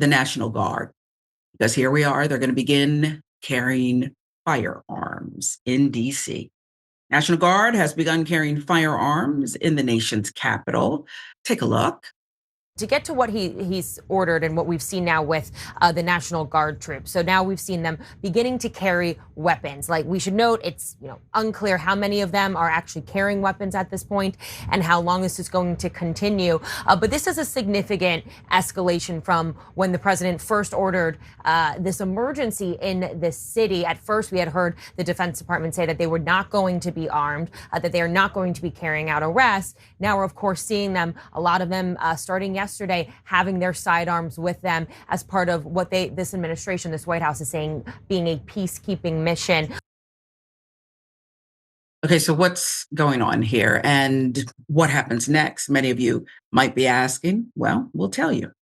the National Guard, because here we are, they're going to begin carrying firearms in D.C. National Guard has begun carrying firearms in the nation's capital. Take a look. To get to what he's ordered and what we've seen now with the National Guard troops. So now we've seen them beginning to carry weapons. Like, we should note, it's unclear how many of them are actually carrying weapons at this point and how long this is going to continue. But this is a significant escalation from when the president first ordered this emergency in the city. At first, we had heard the Defense Department say that they were not going to be armed, that they are not going to be carrying out arrests. Now we're, of course, seeing them, a lot of them starting yesterday, having their sidearms with them as part of what this administration, this White House is saying being a peacekeeping mission. Okay, so what's going on here and what happens next? Many of you might be asking. Well, we'll tell you.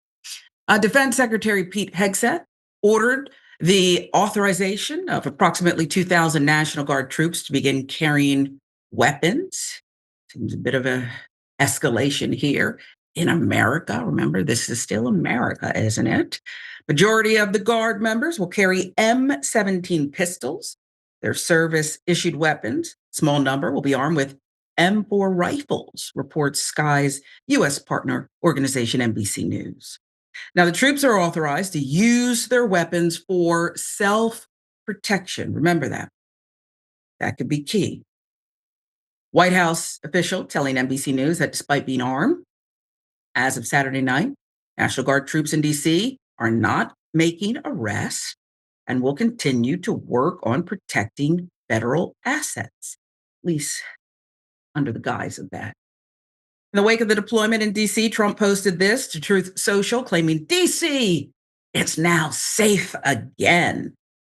Defense Secretary Pete Hegseth ordered the authorization of approximately 2,000 National Guard troops to begin carrying weapons. Seems a bit of a escalation here in America. Remember, this is still America, isn't it? Majority of the Guard members will carry M17 pistols. Their service-issued weapons, small number, will be armed with M4 rifles, reports Sky's U.S. partner organization NBC News. Now, the troops are authorized to use their weapons for self-protection. Remember that. That could be key. White House official telling NBC News that despite being armed, as of Saturday night, National Guard troops in D.C. are not making arrests and will continue to work on protecting federal assets, at least under the guise of that. In the wake of the deployment in D.C., Trump posted this to Truth Social, claiming D.C. is now safe again.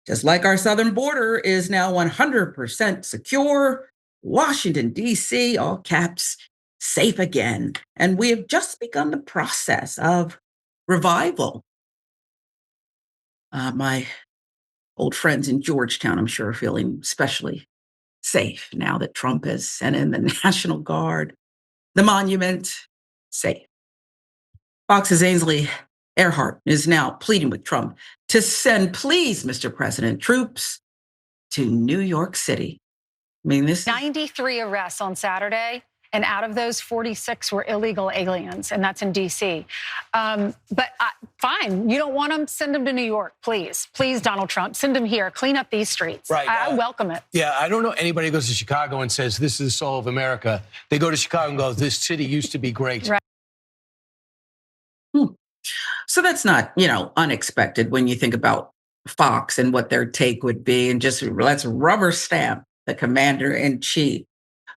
Just like our southern border is now 100% secure, Washington, D.C., all caps, safe again. And we have just begun the process of revival. My old friends in Georgetown, I'm sure, are feeling especially safe now that Trump has sent in the National Guard. The monument, safe. Fox's Ainsley Earhart is now pleading with Trump to send, please, Mr. President, troops to New York City. I mean, this 93 arrests on Saturday, and out of those, 46 were illegal aliens, and that's in D.C. But fine, you don't want them, send them to New York, please. Please, Donald Trump, send them here, clean up these streets. Right. I welcome it. Yeah, I don't know anybody who goes to Chicago and says, this is the soul of America. They go to Chicago and go, this city used to be great. Right. So that's not, unexpected when you think about Fox and what their take would be, and just let's rubber stamp the commander-in-chief.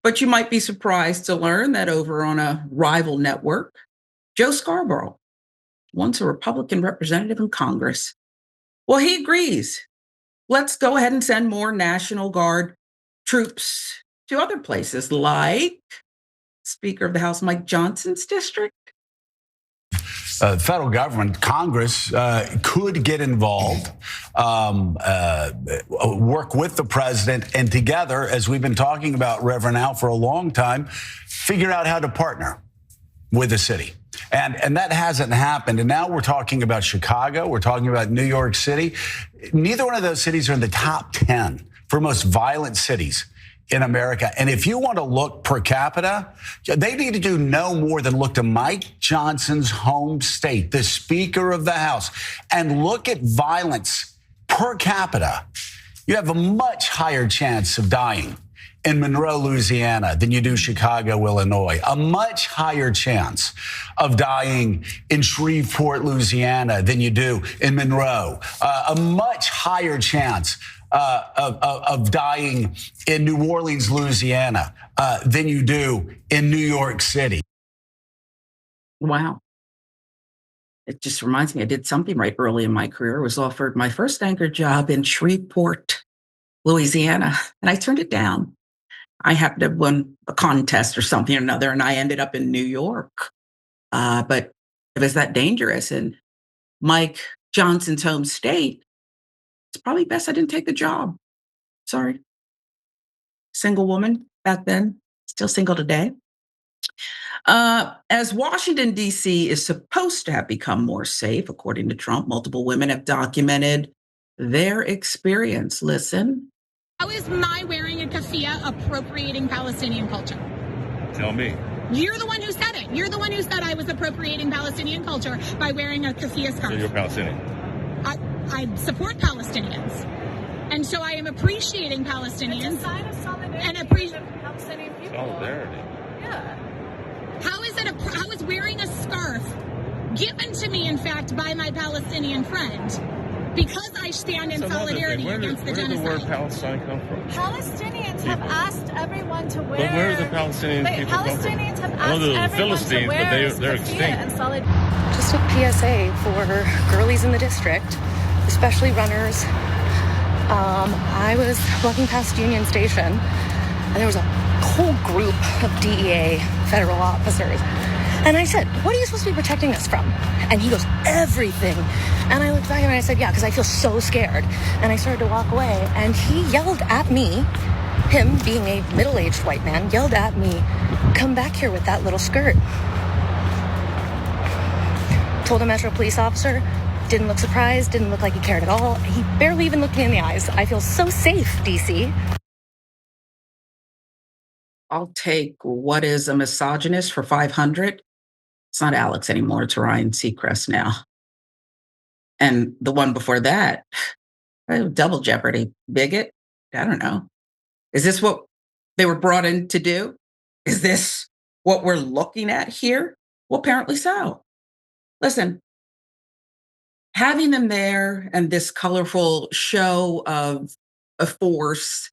But you might be surprised to learn that over on a rival network, Joe Scarborough, once a Republican representative in Congress, well, he agrees. Let's go ahead and send more National Guard troops to other places, like Speaker of the House Mike Johnson's district. The federal government, Congress, could get involved, work with the president, and together, as we've been talking about, Reverend Al, for a long time, figure out how to partner with the city. And that hasn't happened. And now we're talking about Chicago. We're talking about New York City. Neither one of those cities are in the top 10 for most violent cities in America. And if you want to look per capita, they need to do no more than look to Mike Johnson's home state, the Speaker of the House, and look at violence per capita. You have a much higher chance of dying in Monroe, Louisiana, than you do Chicago, Illinois. A much higher chance of dying in Shreveport, Louisiana, than you do in Monroe. A much higher chance of dying in New Orleans, Louisiana, than you do in New York City. Wow. It just reminds me, I did something right early in my career. I was offered my first anchor job in Shreveport, Louisiana, and I turned it down. I happened to have won a contest or something or another, and I ended up in New York. But it was that dangerous. And Mike Johnson's home state, it's probably best I didn't take the job. Sorry. Single woman back then, still single today. As Washington, D.C. is supposed to have become more safe, according to Trump, multiple women have documented their experience. Listen. How is my wearing a keffiyeh appropriating Palestinian culture? Tell me. You're the one who said it. You're the one who said I was appropriating Palestinian culture by wearing a keffiyeh scarf. So you're Palestinian? I support Palestinians. And so I am appreciating Palestinians. And appreciating Palestinian people. Solidarity. Yeah. How is wearing a scarf given to me, in fact, by my Palestinian friend? Because I stand in solidarity against the genocide. Where did the word Palestine come from? Palestinians have asked everyone to wear. But where do the Palestinian people come from? Palestinians have asked everyone Philistines, to wear but they're extinct. Just a PSA for girlies in the district, especially runners. I was walking past Union Station, and there was a whole group of DEA federal officers. And I said, what are you supposed to be protecting us from? And he goes, everything. And I looked back at him and I said, yeah, because I feel so scared. And I started to walk away. And he yelled at me, him being a middle-aged white man, yelled at me, come back here with that little skirt. Told a Metro police officer, didn't look surprised, didn't look like he cared at all. He barely even looked me in the eyes. I feel so safe, DC. I'll take what is a misogynist for 500. It's not Alex anymore. It's Ryan Seacrest now. And the one before that, double jeopardy. Bigot? I don't know. Is this what they were brought in to do? Is this what we're looking at here? Well, apparently so. Listen, having them there and this colorful show of a force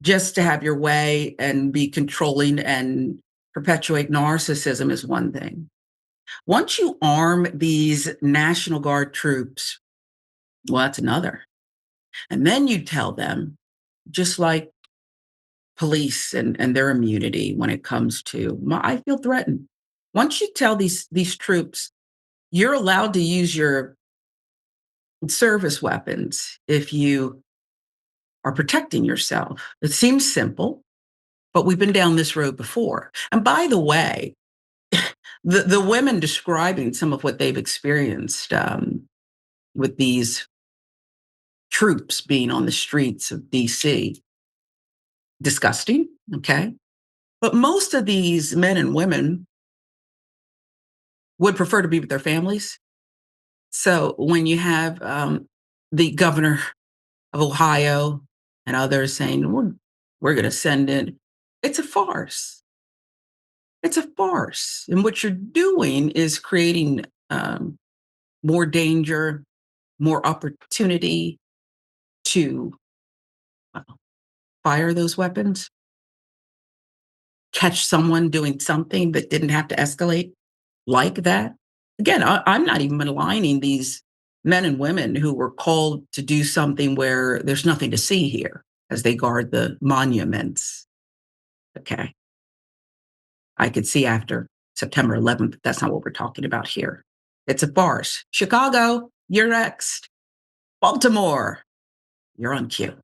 just to have your way and be controlling and perpetuate narcissism is one thing. Once you arm these National Guard troops, well, that's another. And then you tell them, just like police and their immunity when it comes to, I feel threatened. Once you tell these troops, you're allowed to use your service weapons if you are protecting yourself. It seems simple, but we've been down this road before. And by the way, the women describing some of what they've experienced with these troops being on the streets of DC, disgusting, okay? But most of these men and women would prefer to be with their families. So when you have the governor of Ohio and others saying, we're going to send in, it's a farce. It's a farce. And what you're doing is creating more danger, more opportunity to fire those weapons, catch someone doing something that didn't have to escalate like that. Again, I'm not even maligning these men and women who were called to do something where there's nothing to see here as they guard the monuments. Okay. I could see after September 11th, that's not what we're talking about here. It's a farce. Chicago, you're next. Baltimore, you're on cue.